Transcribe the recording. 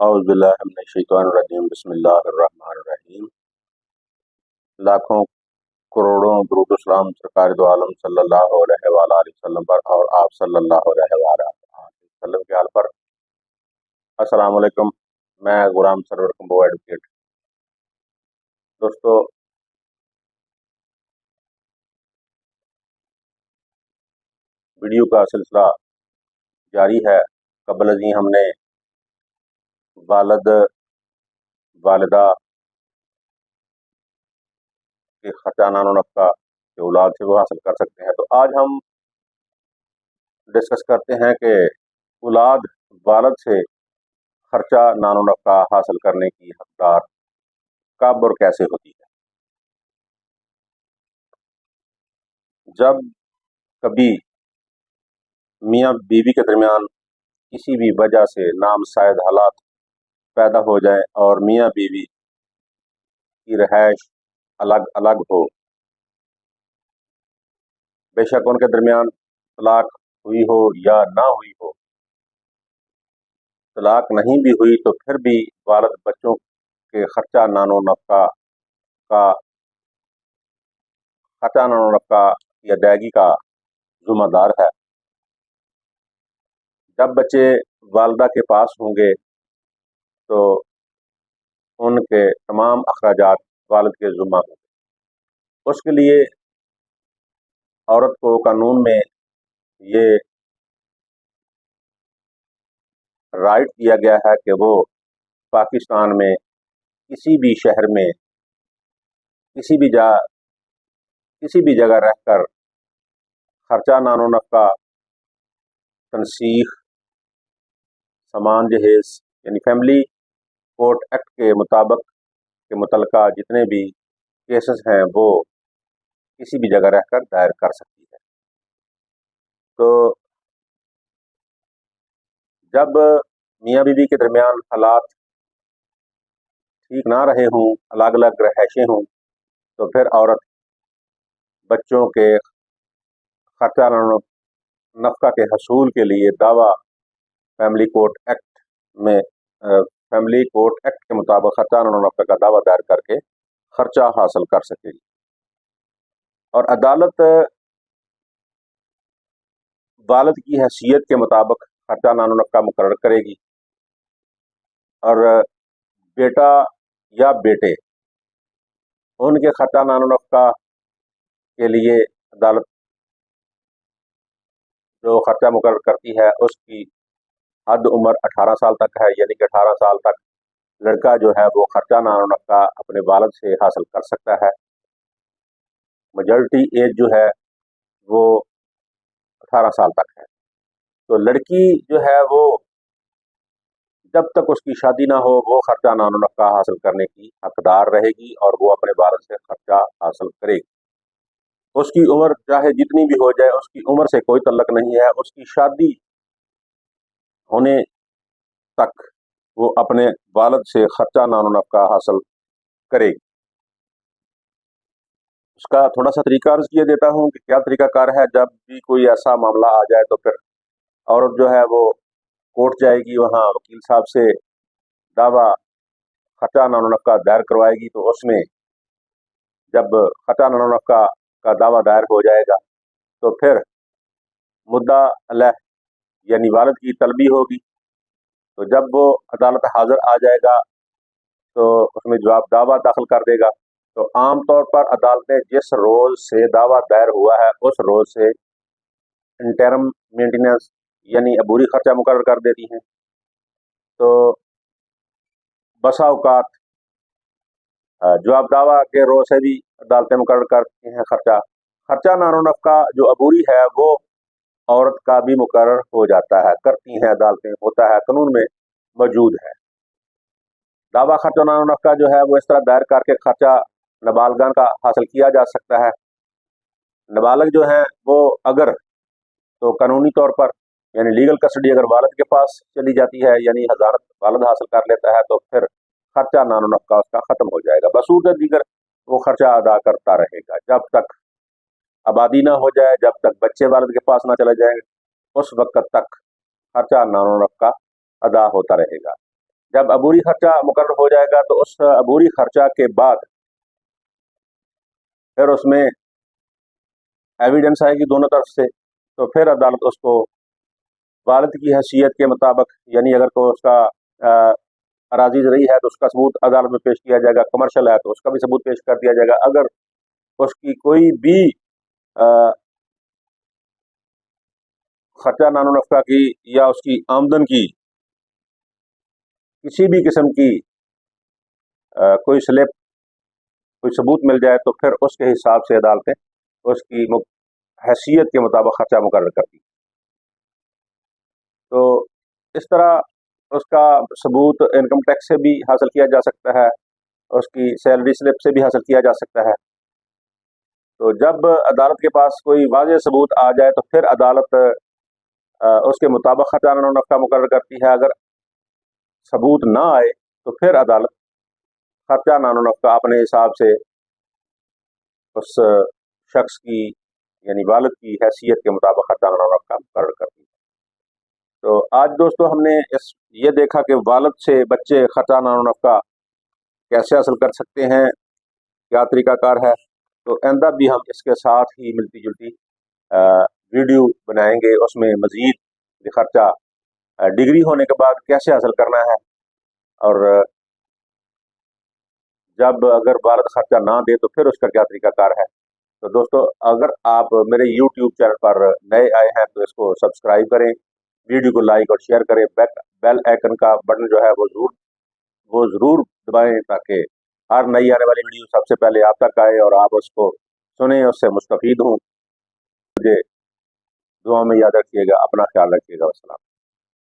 औज़ु बिल्लाहि मिनश्शैतानिर्रजीम बिस्मिल्लाहिर्रहमानिर्रहीम। लाखों करोड़ों दुरूद सलाम सरकार दो आलम सल्लल्लाहु अलैहि वसल्लम पर और आप सल्लल्लाहु अलैहि वसल्लम के आल पर। अस्सलाम वालेकुम। मैं गुलाम सरवर कंबो एडवोकेट। दोस्तों, वीडियो का सिलसिला जारी है। कबल अज़ीं हमने वालिद वालिदा के खर्चा नानो नफ़्का के औलाद से वो हासिल कर सकते हैं। तो आज हम डिस्कस करते हैं कि औलाद वालिद से खर्चा नानो नफ़्का हासिल करने की हकदार कब और कैसे होती है। जब कभी मियाँ बीवी के दरमियान किसी भी वजह से नामसाइद हालात पैदा हो जाएं और मियाँ बीवी की रहायश अलग अलग हो, बेशक उनके दरमियान तलाक हुई हो या ना हुई हो, तलाक नहीं भी हुई तो फिर भी वालिद बच्चों के खर्चा नानो नफ़्का का की अदायगी का जिम्मेदार है। जब बच्चे वालदा के पास होंगे तो उनके तमाम अखराजात वालिद के ज़िम्मा होंगे। उसके लिए औरत को कानून में ये राइट दिया गया है कि वो पाकिस्तान में किसी भी शहर में किसी भी जगह रहकर खर्चा नानो नफ़्का, तनसीख, सामान जहेज यानी फैमिली कोर्ट एक्ट के मुतलका जितने भी केसेस हैं वो किसी भी जगह रहकर दायर कर सकती है। तो जब मियाँ बीवी के दरमियान हालात ठीक ना रहे हों, अलग अलग रहायशें हों, तो फिर औरत बच्चों के खर्चा नफ़्का के हसूल के लिए दावा फैमिली कोर्ट एक्ट में फैमिली कोर्ट एक्ट के मुताबिक खर्चा नफ़्का का दावा दायर करके खर्चा हासिल कर सकेगी। और अदालत वालिद की हैसियत के मुताबिक खर्चा नानो नफ़्का मुकर्रर करेगी और बेटा या बेटे उनके खर्चा नानो नफ़्का के लिए अदालत जो खर्चा मुकर्रर करती है उसकी हद उम्र 18 साल तक है, यानी कि 18 साल तक लड़का जो है वो खर्चा नानो नफ़्का अपने वालिद से हासिल कर सकता है। मेजॉरिटी एज जो है वो 18 साल तक है। तो लड़की जो है वो जब तक उसकी शादी ना हो वो खर्चा नानो नफ़्का हासिल करने की हकदार रहेगी और वो अपने वालिद से खर्चा हासिल करेगी। उसकी उम्र चाहे जितनी भी हो जाए, उसकी उम्र से कोई तल्लक नहीं है। उसकी शादी होने तक वो अपने वालिद से खर्चा नानो नफ़्का हासिल करेगी। उसका थोड़ा सा तरीका अर्ज किया देता हूँ कि क्या तरीकाकार है। जब भी कोई ऐसा मामला आ जाए तो फिर औरत जो है वो कोर्ट जाएगी, वहाँ वकील साहब से दावा खर्चा नानो नफ़्का दायर करवाएगी। तो उसमें जब खर्चा नानो नफ़्का का दावा दायर हो जाएगा तो फिर मुद्दा अलैह यानी वालिद की तलबी होगी। तो जब वो अदालत हाजिर आ जाएगा तो उसमें जवाब दावा दाखिल कर देगा। तो आम तौर पर अदालतें जिस रोज़ से दावा दायर हुआ है उस रोज़ से इंटरम मेंटेनेंस यानी अबूरी खर्चा मुकर्रर कर देती हैं। तो बसा औकात जवाब दावा के रोज़ से भी अदालतें मुकर्रर करती हैं खर्चा नानो नफ़्का जो अबूरी है वो औरत का भी मुकर्रर हो जाता है, करती हैं अदालतें, होता है, कानून में मौजूद है। दावा खर्चा नानो नफ़्का जो है वो इस तरह दायर करके खर्चा नाबालगान का हासिल किया जा सकता है। नाबालग जो हैं वो अगर तो कानूनी तौर पर यानी लीगल कस्टडी अगर वालिद के पास चली जाती है यानी हज़ारत वालिद हासिल कर लेता है तो फिर खर्चा नानो नफ़्का उसका ख़त्म हो जाएगा। बसूरत दीगर वो खर्चा अदा करता रहेगा जब तक आबादी ना हो जाए, जब तक बच्चे वालिद के पास ना चले जाएंगे, उस वक्त तक खर्चा नानो नफ़्का अदा होता रहेगा। जब अबूरी खर्चा मुकर्रर हो जाएगा तो उस अबूरी खर्चा के बाद फिर उसमें एविडेंस आएगी दोनों तरफ से, तो फिर अदालत उसको वालिद की हैसियत के मुताबिक, यानी अगर तो उसका अराजी ज़रूरी है तो उसका सबूत अदालत में पेश किया जाएगा, कमर्शियल है तो उसका भी सबूत पेश कर दिया जाएगा। अगर उसकी कोई भी खर्चा नानो नफ़ा की या उसकी आमदन की किसी भी किस्म की कोई स्लिप, कोई सबूत मिल जाए तो फिर उसके हिसाब से अदालतें उसकी हैसियत के मुताबिक खर्चा मुकर्रर करती। तो इस तरह उसका सबूत इनकम टैक्स से भी हासिल किया जा सकता है, उसकी सैलरी स्लिप से भी हासिल किया जा सकता है। तो जब अदालत के पास कोई वाज़ेह सबूत आ जाए तो फिर अदालत उसके मुताबिक खर्चा नानो नफ़ा मुकर्रर करती है। अगर सबूत ना आए तो फिर अदालत खर्चा नानो नफ़ा अपने हिसाब से उस शख्स की यानी वालिद की हैसियत के मुताबिक खर्चा नानो नफ़ा मुकर्रर करती है। तो आज दोस्तों हमने ये देखा कि वालिद से बच्चे खर्चा नानो नफ़ा कैसे हासिल कर सकते हैं, क्या तरीक़ाकार है। तो आइंदा भी हम इसके साथ ही मिलती जुलती वीडियो बनाएंगे, उसमें मज़ीद खर्चा डिग्री होने के बाद कैसे हासिल करना है, और जब अगर वालिद खर्चा ना दे तो फिर उसका क्या तरीक़ाकार है। तो दोस्तों अगर आप मेरे YouTube चैनल पर नए आए हैं तो इसको सब्सक्राइब करें, वीडियो को लाइक और शेयर करें, बेल आइकन का बटन जो है वो ज़रूर दबाएं ताकि हर नई आने वाली वीडियो सबसे पहले आप तक आए और आप उसको सुने, उससे मुस्तफ़ीद हों। मुझे दुआ में याद रखिएगा, अपना ख्याल रखिएगा। अस्सलाम।